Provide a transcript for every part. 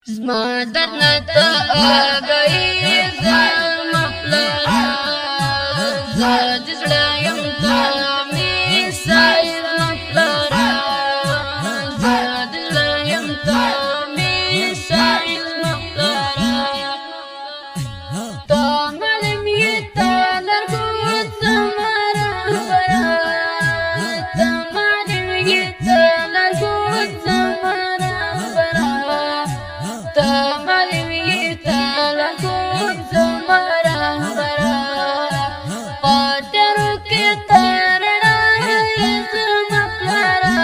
زما درنه ته آګهي زما پلاره زه د زړه یم ته مې سایې زما پلاره زه د زړه یم ته مې سایې زما پلاره ته معلوم یې ته لارښود زما رهبره ته معلوم یې ته لارښود زما رهبره ته معلوم یې ته لارښود زما رهبره په تیارو کې ته رڼا یې زما پلاره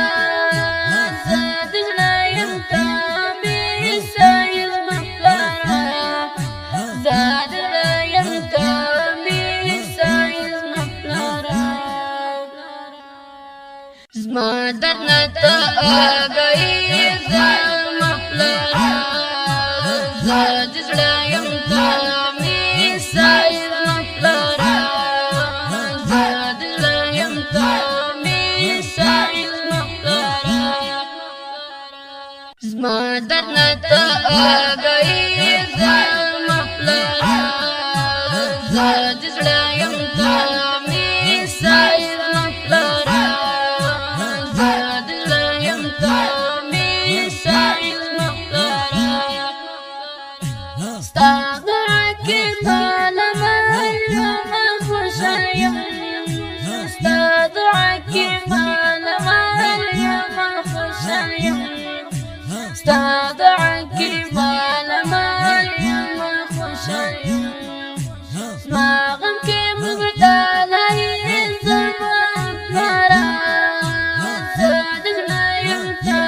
زه د زړه یم ته مې سایې زما پلاره زه د زړه یم ته مې سایې زما پلاره زما درنه ته آګهي زما پلاره زه د زړه یم ته مې سایې زما پلاره زه د زړه یم ته مې سایې زما پلاره زما درنه ته آګهي زما پلاره زه د زړه یم ته مې سایې زما پلاره زه د زړه یم ته مې سایې زما پلاره ستا دعا کې مالامه یم خوشه یم ستا دعا کې مالامه یم خوشه یم ستا دعا کې مالامه یم خوشه یم زما غم کې مبتلا یې زما پلاره زه د زړه یم ته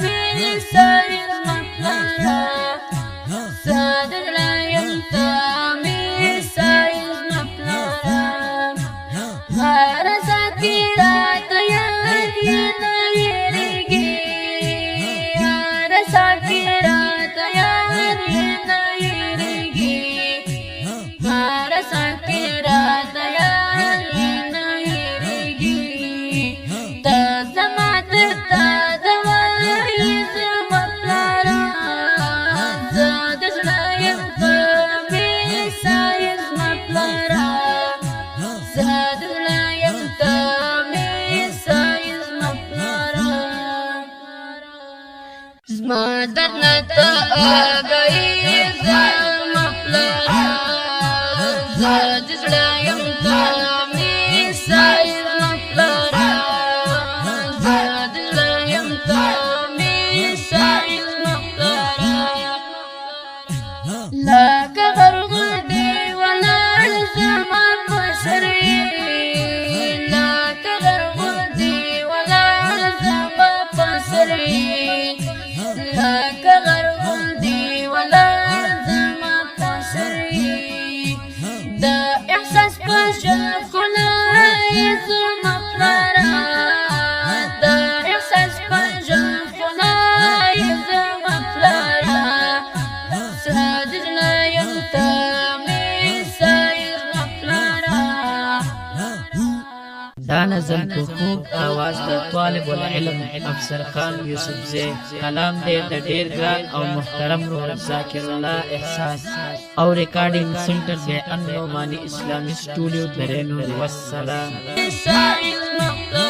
مې سایې زما پلاره زه د زړه یم ته مې سایې زما پلاره هر ساعت کې راته یاد یې نه هېرېږي هر ساعت کې راته یاد یې نه هېرېږي هر ساعت کې راته یاد یې نه هېرېږي ته زما درته دوا یې زما پلاره زه د زړه یم ته مې سایې زما پلاره زه د زړه یم ته مې سایې زما پلاره زما درنه ته آګهي زما پلاره زه د زړه یم ته مې سایې زما پلاره زه د زړه یم ته مې سایې زما پلاره لکه غرغړې ولاړ زما په سر یې لکه غرغړې ولاړ زما په سر یې لکه غرغړې ولاړ زما په سر یې د احساس په ژوند ښکلا یې زما پلاره د احساس په ژوند ښکلا یې زما پلاره زه د زړه یم ته مې سایې زما پلاره دا نظم په خوب آواز د طالب العلم افسر خان یوسفزی کلام دی د ډیر ګران او محترم روح ذاکر الله احساس او ریکارډینګ سنټر د انومانی اسلامي سټوډیو درینو والسلام سایې زما پلاره